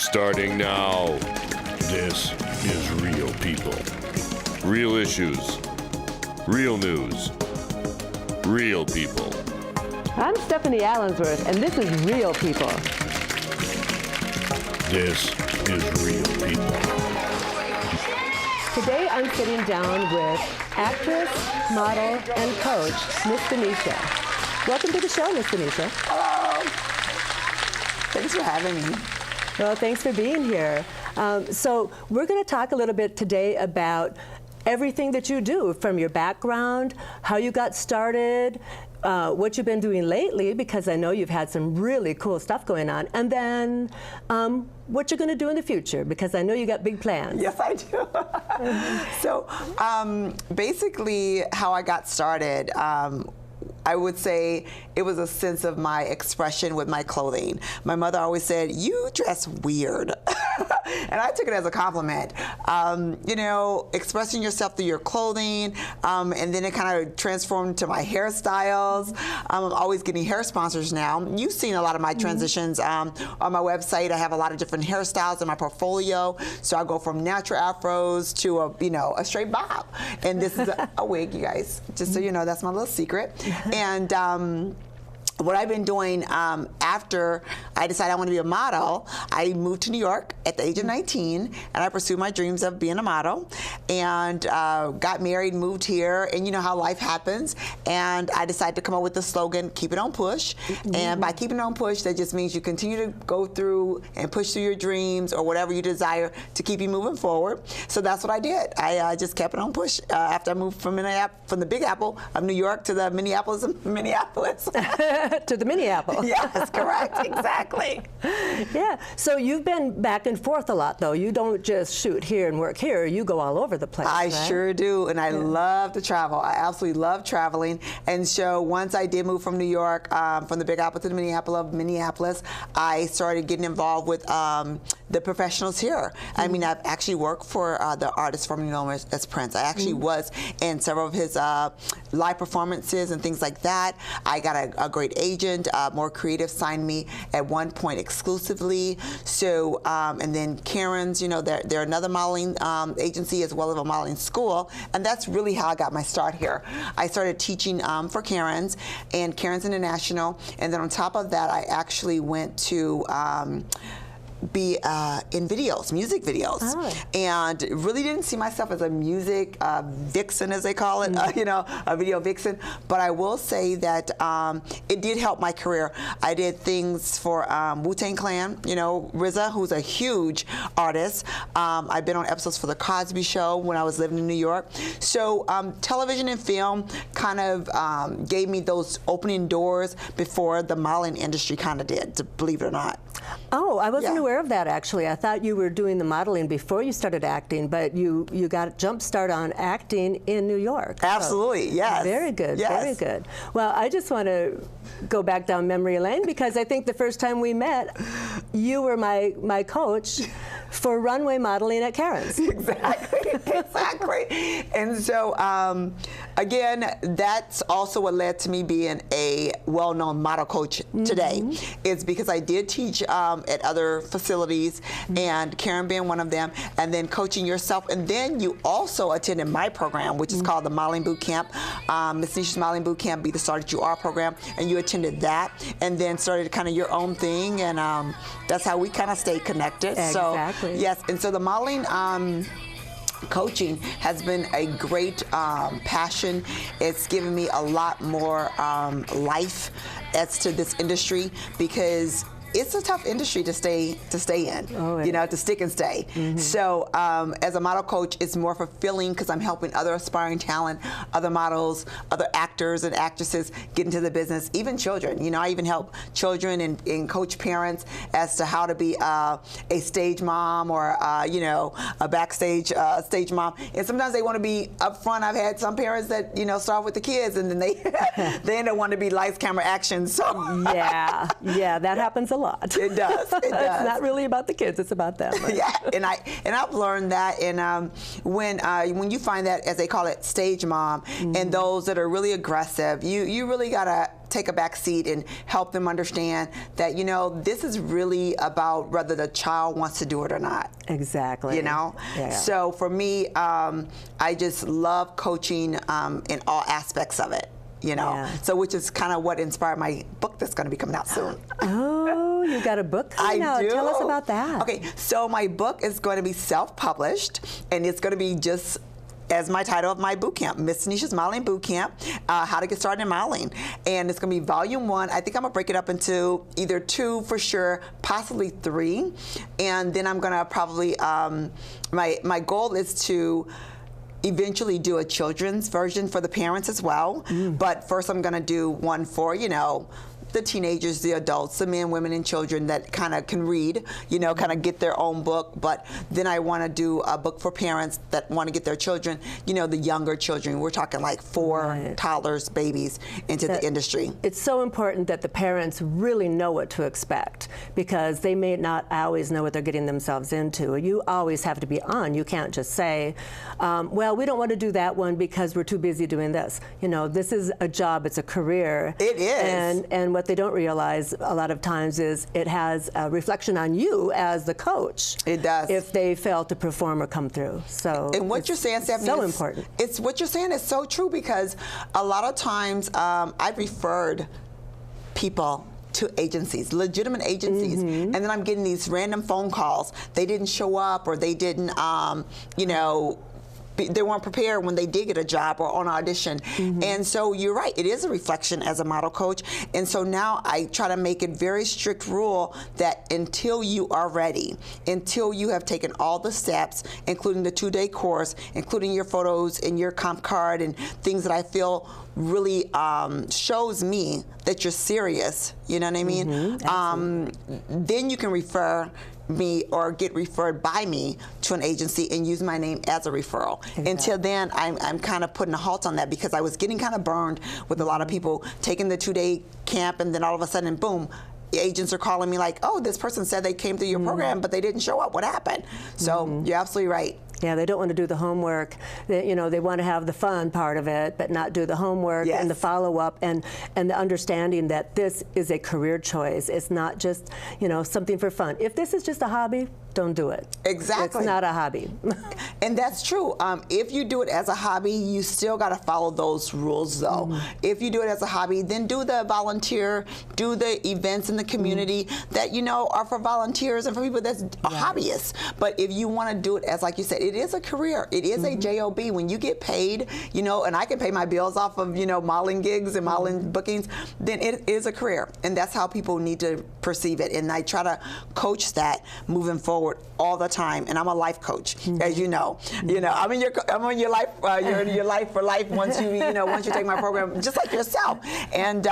Starting now, this is Real People. Real issues. Real news. Real people. I'm Stephanie Allensworth, and this is Real People. This is Real People. Today I'm sitting down with actress, model, and coach, Miss Denisha. Welcome to the show, Miss Denisha. Hello. Thanks for having me. Well, thanks for being here. So we're going to talk a little bit today about everything that you do, from your background, how you got started, what you've been doing lately, because I know you've had some really cool stuff going on, and then what you're going to do in the future, because I know you got big plans. Yes, I do. So basically how I got started, I would say it was a sense of my expression with my clothing. My mother always said, "You dress weird." And I took it as a compliment. You know, expressing yourself through your clothing, and then it kind of transformed to my hairstyles. I'm always getting hair sponsors now. You've seen a lot of my transitions on my website. I have a lot of different hairstyles in my portfolio. So I go from natural afros to a straight bob. And this is a wig, you guys. Just so you know, that's my little secret. And what I've been doing after I decided I want to be a model, I moved to New York at the age of 19, and I pursued my dreams of being a model, and got married, moved here, and you know how life happens, and I decided to come up with the slogan, "Keep it on push." And by keeping it on push, that just means you continue to go through and push through your dreams or whatever you desire to keep you moving forward. So that's what I did. I just kept it on push after I moved from the Big Apple of New York to the Minneapolis of Minneapolis. To the Minneapolis. Yes, correct, exactly. Yeah, so you've been back and forth a lot, though. You don't just shoot here and work here. You go all over the place, I right? sure do, and I love to travel. I absolutely love traveling. And so once I did move from New York, from the Big Apple to the Minneapolis, I started getting involved with the professionals here. I mean, I've actually worked for the artist formerly known as Prince. I actually was in several of his live performances and things like that. I got a great agent. More Creative signed me at one point exclusively. So, and then Karen's, you know, they're another modeling agency as well as a modeling school, and that's really how I got my start here. I started teaching for Karen's and Karen's International, and then on top of that, I actually went to be in videos, music videos, and really didn't see myself as a music vixen, as they call it, you know, a video vixen. But I will say that it did help my career. I did things for Wu-Tang Clan, you know, RZA, who's a huge artist. I've been on episodes for The Cosby Show when I was living in New York. So television and film kind of gave me those opening doors before the modeling industry kind of did, believe it or not. Oh, I wasn't aware of that, actually. I thought you were doing the modeling before you started acting, but you got a jump start on acting in New York. Absolutely, so, yes. Very good, yes. Very good. Well, I just want to go back down memory lane, because I think the first time we met, you were my coach for runway modeling at Karen's. Exactly, exactly. And so, again, that's also what led to me being a well-known model coach today. It's because I did teach at other facilities, and Karen being one of them, and then coaching yourself. And then you also attended my program, which is called the Modeling Boot Camp, Miss Nisha's Modeling Boot Camp, Be the Star That You Are program, and you attended that, and then started kind of your own thing, and that's how we kind of stayed connected. Exactly. So, yes, and so the modeling coaching has been a great passion. It's given me a lot more life as to this industry, because it's a tough industry to stay in, you know, to stick and stay. So as a model coach, it's more fulfilling because I'm helping other aspiring talent, other models, other actors and actresses get into the business, even children. You know, I even help children and coach parents as to how to be a stage mom or, you know, a backstage stage mom. And sometimes they want to be up front. I've had some parents that, you know, start with the kids and then they they end up wanting to be lights, camera, action. So yeah, that happens a lot. It does. It does. It's not really about the kids; it's about them. Right? Yeah, and I've learned that. And when you find that, as they call it, stage mom, and those that are really aggressive, you really gotta take a back seat and help them understand that, you know, this is really about whether the child wants to do it or not. Exactly. You know? Yeah. So for me, I just love coaching in all aspects of it, you know? Yeah. So which is kind of what inspired my book that's going to be coming out soon. Oh, you got a book coming out. do. Tell us about that. Okay, so my book is going to be self-published, and it's going to be just as my title of my boot camp, Miss Tanisha's Modeling Boot Camp, How to Get Started in Modeling. And it's going to be volume 1. I think I'm going to break it up into either 2 for sure, possibly 3. And then I'm going to probably, my goal is to eventually do a children's version for the parents as well. But first I'm going to do one for, you know, the teenagers, the adults, the men, women, and children that kind of can read, you know, kind of get their own book. But then I want to do a book for parents that want to get their children, you know, the younger children. We're talking like 4 toddlers, babies into the industry. It's so important that the parents really know what to expect, because they may not always know what they're getting themselves into. You always have to be on. You can't just say, well, we don't want to do that one because we're too busy doing this. You know, this is a job, it's a career. It is. And what they don't realize a lot of times is it has a reflection on you as the coach. It does. If they fail to perform or come through. So and what you're saying, Stephanie, so important. It's what you're saying is so true, because a lot of times I've referred people to agencies, legitimate agencies, and then I'm getting these random phone calls. They didn't show up, or they didn't, you know, they weren't prepared when they did get a job or on audition. And so you're right, it is a reflection as a model coach. And so now I try to make it very strict rule that until you are ready, until you have taken all the steps, including the 2-day course, including your photos and your comp card and things that I feel really shows me that you're serious, you know what I mean? Then you can refer me or get referred by me to an agency and use my name as a referral. Until then, I'm kind of putting a halt on that, because I was getting kind of burned with a lot of people taking the 2-day camp, and then all of a sudden, boom, the agents are calling me like, oh, this person said they came through your program, but they didn't show up. What happened? So you're absolutely right. Yeah, they don't want to do the homework. You know, they want to have the fun part of it, but not do the homework and the follow-up, and the understanding that this is a career choice. It's not just, you know, something for fun. If this is just a hobby, don't do it. Exactly. It's not a hobby. And that's true. If you do it as a hobby, you still got to follow those rules, though. If you do it as a hobby, then do the volunteer, do the events in the community that, you know, are for volunteers and for people that's hobbyists. But if you want to do it as, like you said, it is a career. It is a job. When you get paid, you know, and I can pay my bills off of, you know, modeling gigs and modeling bookings, then it is a career. And that's how people need to perceive it. And I try to coach that moving forward all the time. And I'm a life coach, as you know. You know, I'm on your life, your life for life once once you take my program, just like yourself. And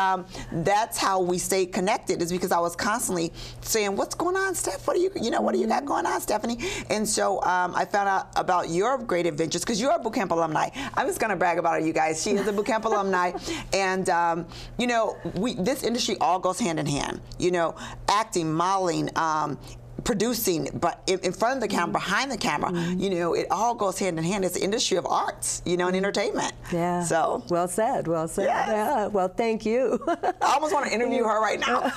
that's how we stay connected, is because I was constantly saying, "What's going on, Steph? What do you got going on, Stephanie?" And so I found out about your great adventures, because you're a boot camp alumni. I'm just going to brag about her, you guys. She is a boot camp alumni, and you know, this industry all goes hand in hand. You know, acting, modeling, producing, but in front of the camera, behind the camera, you know, it all goes hand in hand. It's an industry of arts, you know, and entertainment. Yeah. So. Well said. Well said. Yes. Yeah. Well, thank you. I almost want to interview her right now.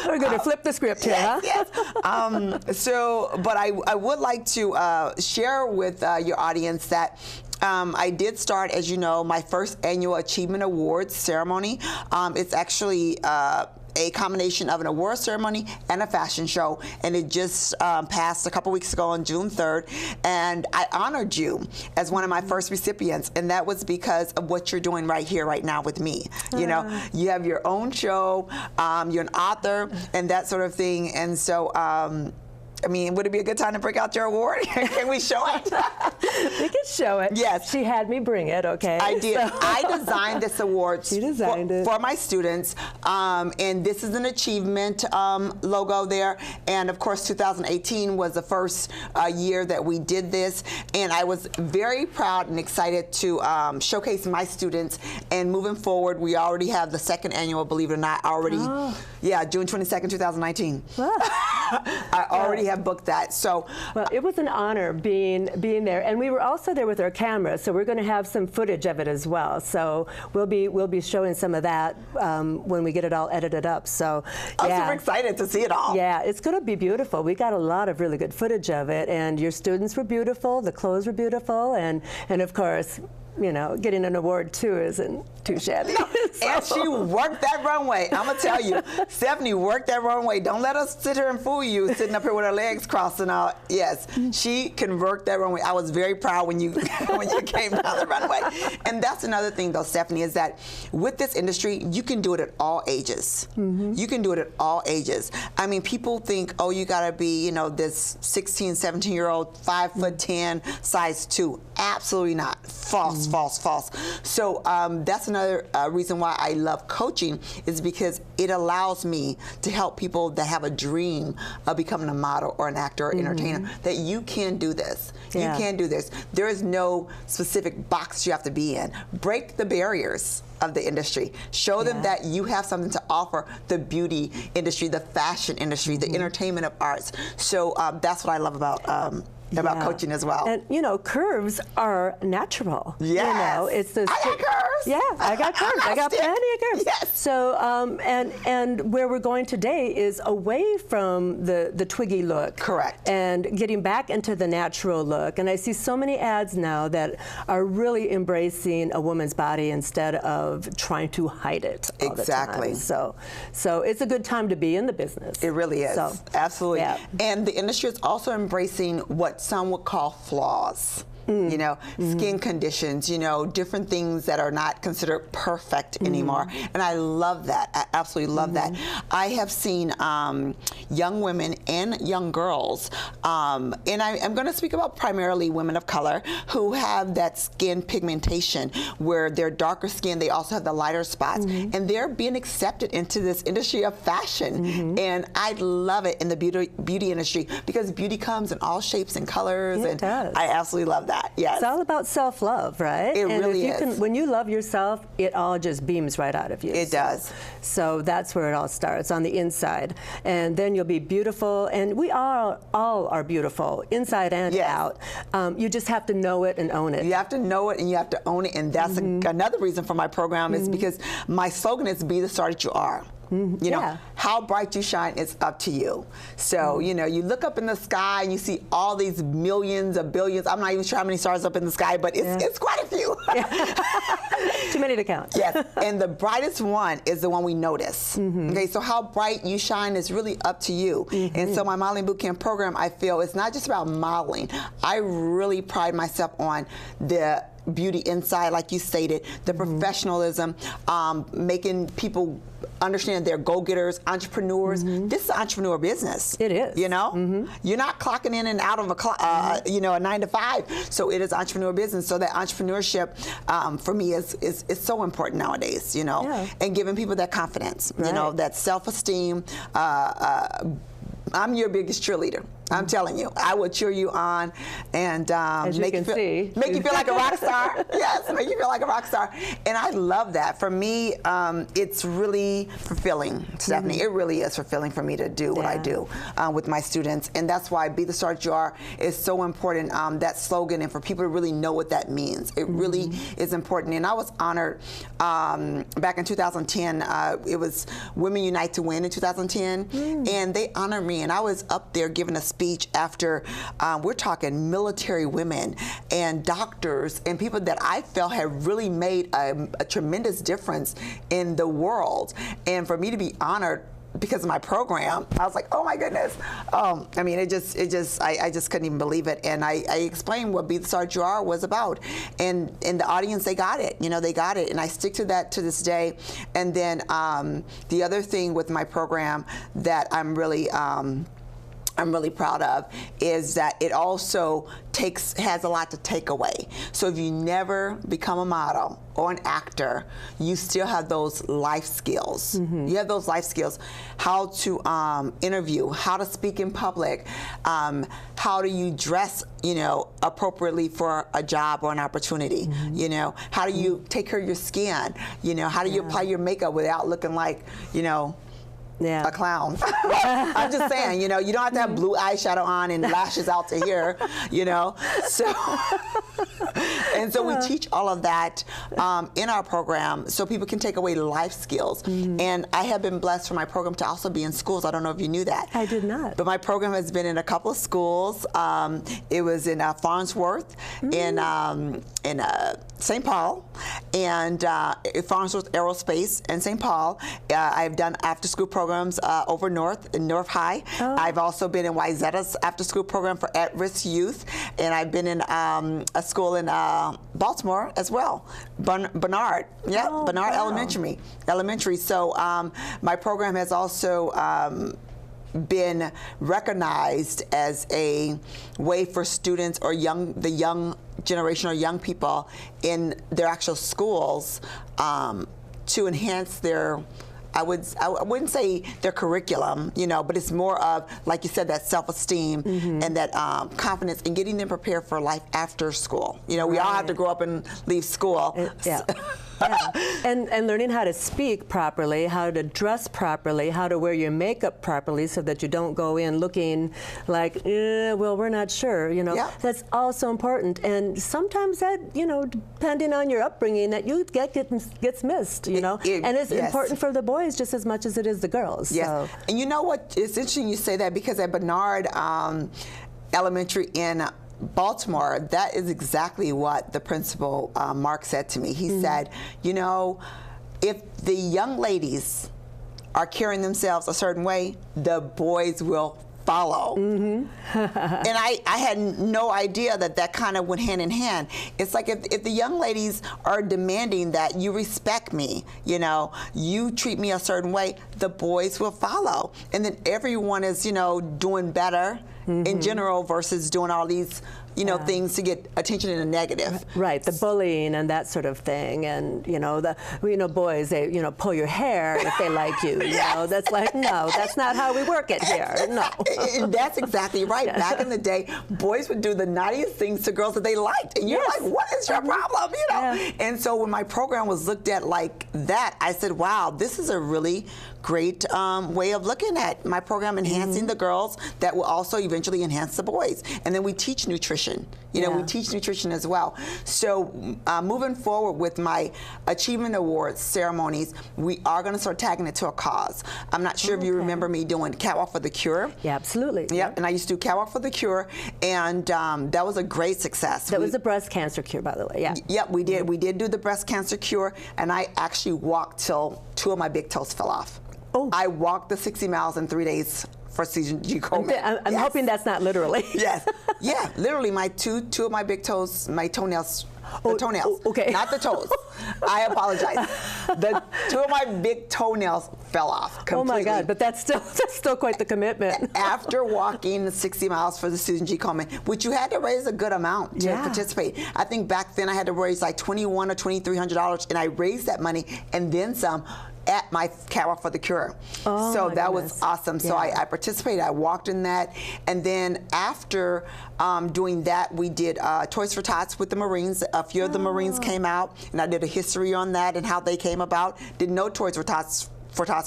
We're going to flip the script here, huh? Yes. But I would like to share with your audience that I did start, as you know, my first annual Achievement Awards ceremony. It's actually a combination of an award ceremony and a fashion show, and it just passed a couple weeks ago on June 3rd, and I honored you as one of my first recipients, and that was because of what you're doing right here, right now with me. You know, you have your own show, you're an author, and that sort of thing, and so I mean, would it be a good time to break out your award? Can we show it? We can show it. Yes. She had me bring it, okay? I did. So. I designed this award for my students, and this is an achievement logo there. And of course, 2018 was the first year that we did this, and I was very proud and excited to showcase my students. And moving forward, we already have the second annual, believe it or not, already. Yeah, June 22nd, 2019. I already have booked that. So, well, it was an honor being there, and we were also there with our camera, so we're going to have some footage of it as well. So we'll be showing some of that when we get it all edited up. So I'm super excited to see it all. Yeah, it's going to be beautiful. We got a lot of really good footage of it, and your students were beautiful, the clothes were beautiful, and of course, you know, getting an award too isn't too shabby. And she worked that runway. I'm gonna tell you, Stephanie worked that runway. Don't let us sit here and fool you, sitting up here with her legs crossed and all. Yes, she can work that runway. I was very proud when you when you came down the runway. And that's another thing, though, Stephanie, is that with this industry, you can do it at all ages. You can do it at all ages. I mean, people think, oh, you gotta be, you know, this 16, 17-year-old, 5'10", size 2. Absolutely not. False, false, false. So that's another reason why I love coaching, is because it allows me to help people that have a dream of becoming a model or an actor or entertainer, that you can do this. Yeah. You can do this. There is no specific box you have to be in. Break the barriers of the industry. Show them that you have something to offer the beauty industry, the fashion industry, the entertainment of arts. So that's what I love about coaching as well. And you know, curves are natural. Yes. You know, it's the I got curves. Yeah, I got curves. I got plenty of curves. Yes. So and where we're going today is away from the twiggy look. Correct. And getting back into the natural look. And I see so many ads now that are really embracing a woman's body instead of trying to hide it all Exactly. the time. So it's a good time to be in the business. It really is. So, absolutely. yeah. And the industry is also embracing what some would call flaws. You know, skin conditions, you know, different things that are not considered perfect anymore. And I love that. I absolutely love that. I have seen young women and young girls, and I'm going to speak about primarily women of color who have that skin pigmentation where they're darker skin, they also have the lighter spots, and they're being accepted into this industry of fashion. And I love it in the beauty industry, because beauty comes in all shapes and colors. It does. I absolutely love that. Yes. It's all about self-love, right? It really is. When you love yourself, it all just beams right out of you. It does. So that's where it all starts, on the inside. And then you'll be beautiful, and we all are beautiful, inside and out. You just have to know it and own it. You have to know it and you have to own it, and that's another reason for my program, is because my slogan is be the star that you are. You know, how bright you shine is up to you. So, you know, you look up in the sky and you see all these millions of billions. I'm not even sure how many stars up in the sky, but it's quite a few. Too many to count. Yes, and the brightest one is the one we notice. Okay, so how bright you shine is really up to you. And so my modeling bootcamp program, I feel, it's not just about modeling. I really pride myself on the beauty inside, like you stated, the professionalism, making people understand they're go-getters, entrepreneurs. This is an entrepreneur business. It is. You know, you're not clocking in and out of a you know, a 9 to 5. So it is entrepreneur business. So that entrepreneurship for me is so important nowadays. You know, and giving people that confidence. You know, that self-esteem. I'm your biggest cheerleader. I'm telling you, I will cheer you on and make you feel like a rock star. Yes, make you feel like a rock star. And I love that. For me, it's really fulfilling, Stephanie. It really is fulfilling for me to do what I do with my students. And that's why Be the Star That You Are is so important, that slogan, and for people to really know what that means. It really is important. And I was honored back in 2010. It was Women Unite to Win in 2010. And they honored me. And I was up there giving a speech after, we're talking military women and doctors and people that I felt had really made a tremendous difference in the world. And for me to be honored because of my program, I was like, oh my goodness. I mean, I just couldn't even believe it. And I explained what Be the Star That You Are was about. And the audience, they got it. You know, they got it. And I stick to that to this day. And then the other thing with my program that I'm really proud of is that it also has a lot to take away. So if you never become a model or an actor, you still have those life skills. You have those life skills. How to interview, how to speak in public, how do you dress, you know, appropriately for a job or an opportunity, you know, how do you take care of your skin, you know, how do you apply your makeup without looking like, you know, a clown. I'm just saying, you know, you don't have to have blue eyeshadow on and lashes out to here, you know. So, and so we teach all of that in our program so people can take away life skills. And I have been blessed for my program to also be in schools. I don't know if you knew that. I did not. But my program has been in a couple of schools. It was in Farnsworth, in St. Paul, and Farnsworth Aerospace in St. Paul. I've done after-school programs over north, in North High. I've also been in Wyzetta's after-school program for at-risk youth, and I've been in a school in Baltimore as well, Bernard. Yeah, Bernard Elementary. So my program has also been recognized as a way for students or the young generation or young people in their actual schools to enhance their, I wouldn't say their curriculum, you know, but it's more of, like you said, that self-esteem and that confidence in getting them prepared for life after school. You know, we all have to grow up and leave school. Yeah. And learning how to speak properly, how to dress properly, how to wear your makeup properly so that you don't go in looking like, well, we're not sure, you know. That's also important. And sometimes that, you know, depending on your upbringing, that youth gets missed, you know. And it's important for the boys just as much as it is the girls. Yes. So. And you know what? It's interesting you say that because at Bernard Elementary in Baltimore, that is exactly what the principal, Mark, said to me. He said, you know, if the young ladies are carrying themselves a certain way, the boys will follow. And I had no idea that kind of went hand in hand. It's like if the young ladies are demanding that you respect me, you know, you treat me a certain way, the boys will follow. And then everyone is, you know, doing better in general versus doing all these, you know, things to get attention in a negative. Right, the bullying and that sort of thing, and you know, boys, they, you know, pull your hair if they like you. You know, that's like, no, that's not how we work it here. No. And that's exactly right. Back in the day, boys would do the naughtiest things to girls that they liked, and you're like, what is your problem? You know. And so when my program was looked at like that, I said, wow, this is a really great way of looking at my program, enhancing the girls that will also eventually enhance the boys. And then we teach nutrition. You know, we teach nutrition as well. So moving forward with my Achievement Awards ceremonies, we are going to start tagging it to a cause. I'm not sure if you remember me doing Catwalk for the Cure. Yeah, absolutely. Yep, and I used to do Catwalk for the Cure, and that was a great success. That was a breast cancer cure, by the way, Yep, we did. We did do the breast cancer cure, and I actually walked till 2 of my big toes fell off. I walked the 60 miles in 3 days for Susan G. Komen. I'm hoping that's not literally. Yes. Yeah, literally my two of my big toes, my toenails, the toenails. Okay. Not the toes. I apologize. The 2 of my big toenails fell off completely. Oh my God, but that's still quite the commitment. After walking 60 miles for the Susan G. Komen, which you had to raise a good amount to participate. I think back then I had to raise like $2,100 or $2,300, and I raised that money and then some at my Catwalk for the Cure. So that was awesome. So I participated, I walked in that, and then after doing that, we did Toys for Tots with the Marines. A few of the Marines came out, and I did a history on that and how they came about. Didn't know Toys for Tots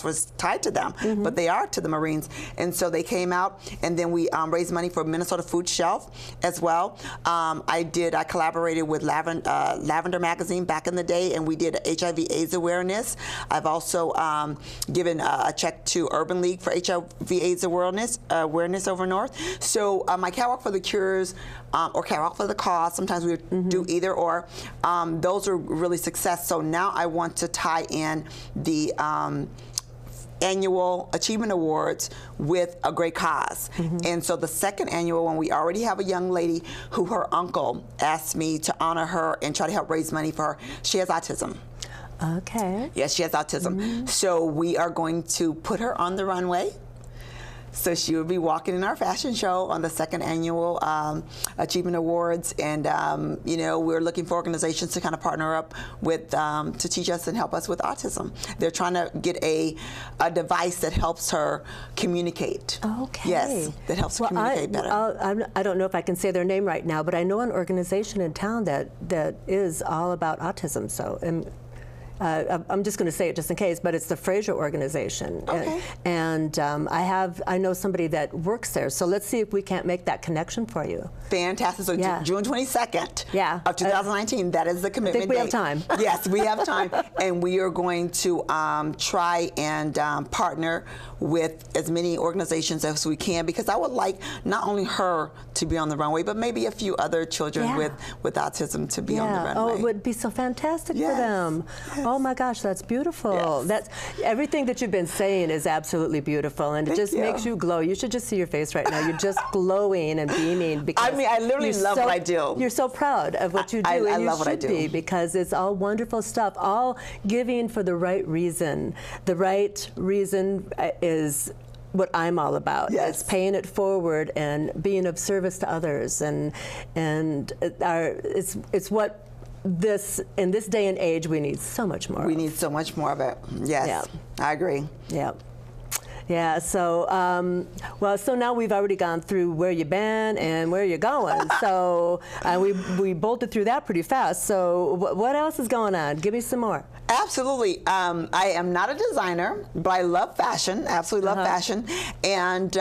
was tied to them, but they are to the Marines. And so they came out, and then we raised money for Minnesota Food Shelf as well. I collaborated with Lavender Magazine back in the day, and we did HIV/AIDS awareness. I've also given a check to Urban League for HIV/AIDS awareness over North. So my Catwalk for the Cures or Catwalk for the Cause, sometimes we do either or, those are really success. So now I want to tie in the annual Achievement Awards with a great cause. And so the second annual one, we already have a young lady who her uncle asked me to honor her and try to help raise money for her. She has autism. Okay. Yes, she has autism. So we are going to put her on the runway. So she will be walking in our fashion show on the second annual Achievement Awards, and you know, we're looking for organizations to kind of partner up with to teach us and help us with autism. They're trying to get a device that helps her communicate. Okay. Yes, that helps her communicate better. I don't know if I can say their name right now, but I know an organization in town that is all about autism. So. I'm just going to say it just in case, but it's the Fraser organization. Okay. And I know somebody that works there, so let's see if we can't make that connection for you. Fantastic. So Yeah. June 22nd Yeah. of 2019, that is the commitment I think we have date. time. Yes, we have time. And we are going to try and partner with as many organizations as we can, because I would like not only her to be on the runway, but maybe a few other children Yeah. with autism to be on the runway. Oh, it would be so fantastic Yes. for them. Yes. Oh my gosh, that's beautiful. Yes. That's everything that you've been saying is absolutely beautiful, and it Thank just you. makes you glow. You should just see your face right now. You're just glowing and beaming because I mean, I literally you're love what I do. You're so proud of what you do, I and you love what I should do. be, because it's all wonderful stuff. All giving for the right reason. The right reason is what I'm all about. Yes. It's paying it forward and being of service to others, and it's what in this day and age we need so much more. We of. need so much more of it. Yes, Yeah. I agree. Yeah. Yeah, so, so now we've already gone through where you've been and where you're going. So we bolted through that pretty fast. So what else is going on? Give me some more. Absolutely. I am not a designer, but I love fashion, absolutely love fashion. And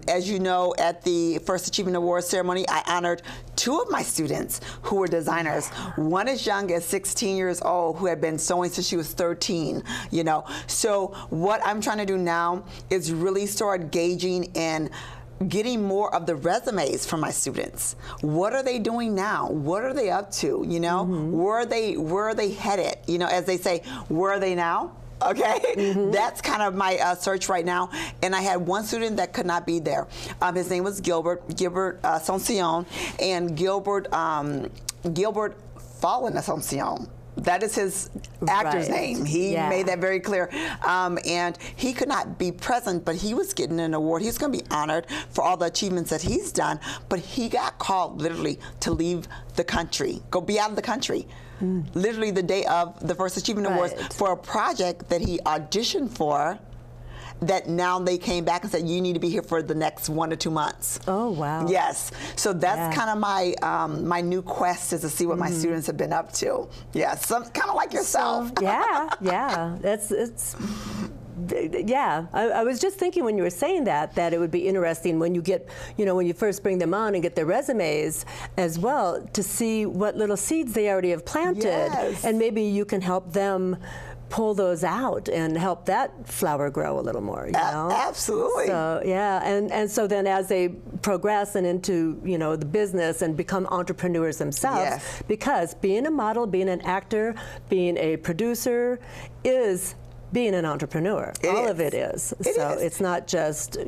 as you know, at the First Achievement Awards ceremony, I honored 2 of my students who were designers. One as young as 16 years old, who had been sewing since she was 13, you know. So what I'm trying to do now is really start gauging and getting more of the resumes from my students. What are they doing now? What are they up to? You know, where are they headed? You know, as they say, where are they now? Okay, that's kind of my search right now. And I had one student that could not be there. His name was Gilbert Asuncion, and Gilbert Fallen Asuncion. That is his actor's Right. name. He made that very clear. And he could not be present, but he was getting an award. He's going to be honored for all the achievements that he's done. But he got called literally to leave the country, go be out of the country. Literally the day of the First Achievement Awards for a project that he auditioned for, that now they came back and said, you need to be here for the next 1 or 2 months. Oh, wow. Yes. So that's kind of my my new quest, is to see what my students have been up to. Yeah, kind of like yourself. So, yeah. Yeah, I was just thinking when you were saying that it would be interesting when you get, when you first bring them on and get their resumes as well, to see what little seeds they already have planted. Yes. And maybe you can help them pull those out and help that flower grow a little more, you know? Absolutely. So, yeah, and so then as they progress and into, the business and become entrepreneurs themselves, because being a model, being an actor, being a producer is being an entrepreneur. All of it is. It's not just,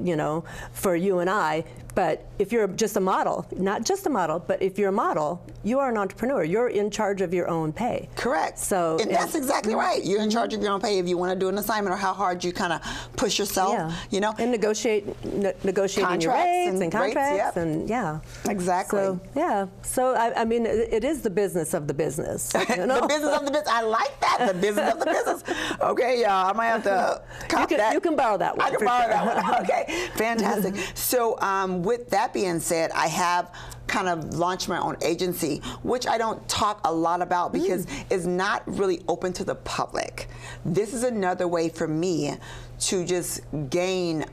for you and I, but if you're just a model, not just a model, but if you're a model, you are an entrepreneur. You're in charge of your own pay. Correct. So, and that's exactly right. You're in charge of your own pay if you want to do an assignment, or how hard you kind of push yourself, And negotiating your rates and contracts and Exactly. So I mean, it is the business of the business. The business of the business. I like that. The business of the business. Okay, y'all. I might have to copy that. You can borrow that one. I can borrow that one. Okay, fantastic. So with that being said, I have kind of launched my own agency, which I don't talk a lot about because it's not really open to the public. This is another way for me to just gain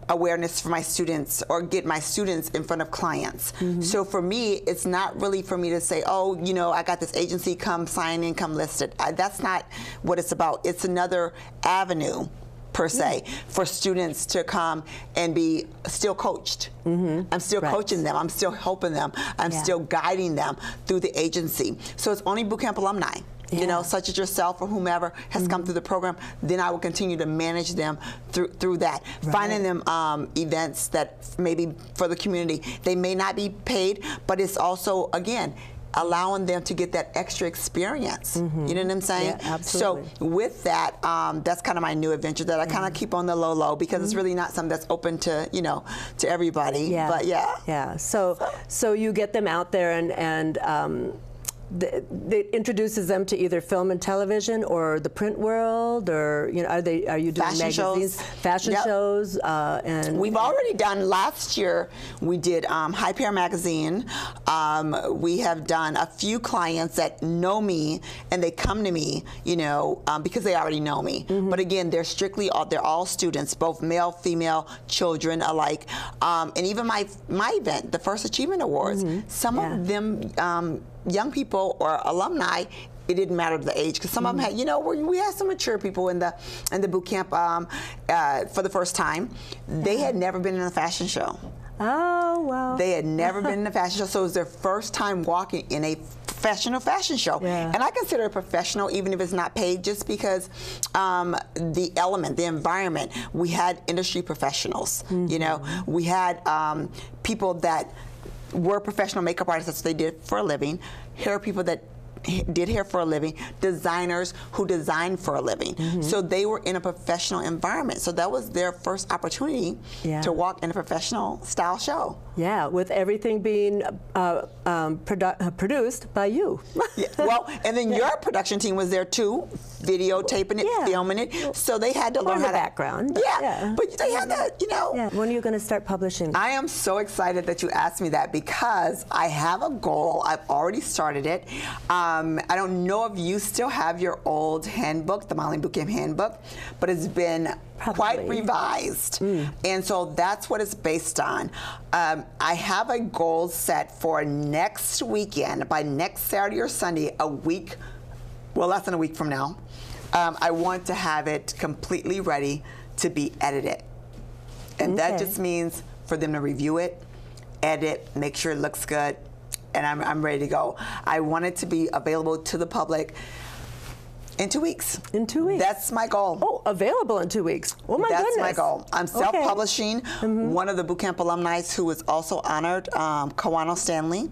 awareness for my students, or get my students in front of clients. So for me, it's not really for me to say, oh, I got this agency, come sign in, come list it. That's not what it's about. It's another avenue, per se, for students to come and be still coached. I'm still coaching them. I'm still helping them. I'm still guiding them through the agency. So it's only bootcamp alumni, such as yourself or whomever has come through the program. Then I will continue to manage them through that, finding them events that maybe for the community. They may not be paid, but it's also, again, allowing them to get that extra experience. You know what I'm saying? Yeah, absolutely. So with that, that's kind of my new adventure that I kind of keep on the low because it's really not something that's open to, to everybody. But Yeah. So you get them out there and that introduces them to either film and television or the print world, or are you doing Fashion magazines, shows. fashion Yep. shows, and We've already done, last year, we did High Pair Magazine. We have done a few clients that know me, and they come to me, because they already know me. But again, they're all students, both male, female, children alike. And even my event, the First Achievement Awards, some of them, young people or alumni, it didn't matter the age, because some of them had, we had some mature people in the boot camp for the first time. They had never been in a fashion show. Oh, wow. They had never been in a fashion show, so it was their first time walking in a professional fashion show. Yeah. And I consider it professional, even if it's not paid, just because the element, the environment, we had industry professionals, we had people that were professional makeup artists, that's what they did for a living, hair people that did hair for a living, designers who designed for a living. So they were in a professional environment. So that was their first opportunity to walk in a professional style show. Yeah, with everything being produced by you. Yeah, well, and then your production team was there too, videotaping it, filming it. So they had to learn how to background. But they had to, Yeah. When are you going to start publishing? I am so excited that you asked me that, because I have a goal. I've already started it. I don't know if you still have your old handbook, the Modeling Bootcamp handbook, but it's been quite revised. And so that's what it's based on. I have a goal set for next weekend, by next Saturday or Sunday, less than a week from now. I want to have it completely ready to be edited. And that just means for them to review it, edit, make sure it looks good, and I'm ready to go. I want it to be available to the public in 2 weeks. In 2 weeks? That's my goal. Oh, available in 2 weeks. Oh, my goodness. That's my goal. I'm self-publishing. One of the bootcamp alumni who was also honored, Kawano Stanley.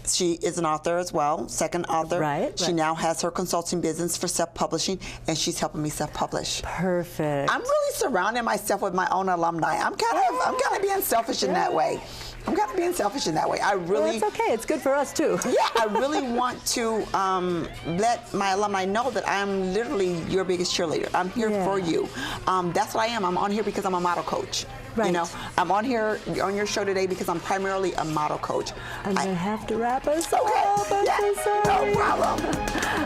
She is an author as well, second author. Right. She now has her consulting business for self-publishing, and she's helping me self-publish. Perfect. I'm really surrounding myself with my own alumni. I'm kind of being selfish in that way. I really. That's okay. It's good for us too. Yeah, I really want to let my alumni know that I'm literally your biggest cheerleader. I'm here for you. That's what I am. I'm on here because I'm a model coach. Right. I'm on here on your show today because I'm primarily a model coach. I'm going to have to wrap us up. Okay. I'm so sorry. No problem.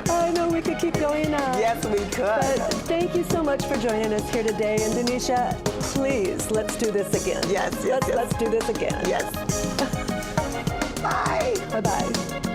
I know we could keep going on. Yes, we could. But thank you so much for joining us here today. And Denisha, please, let's do this again. Yes. Let's do this again. Yes. Bye. Bye-bye.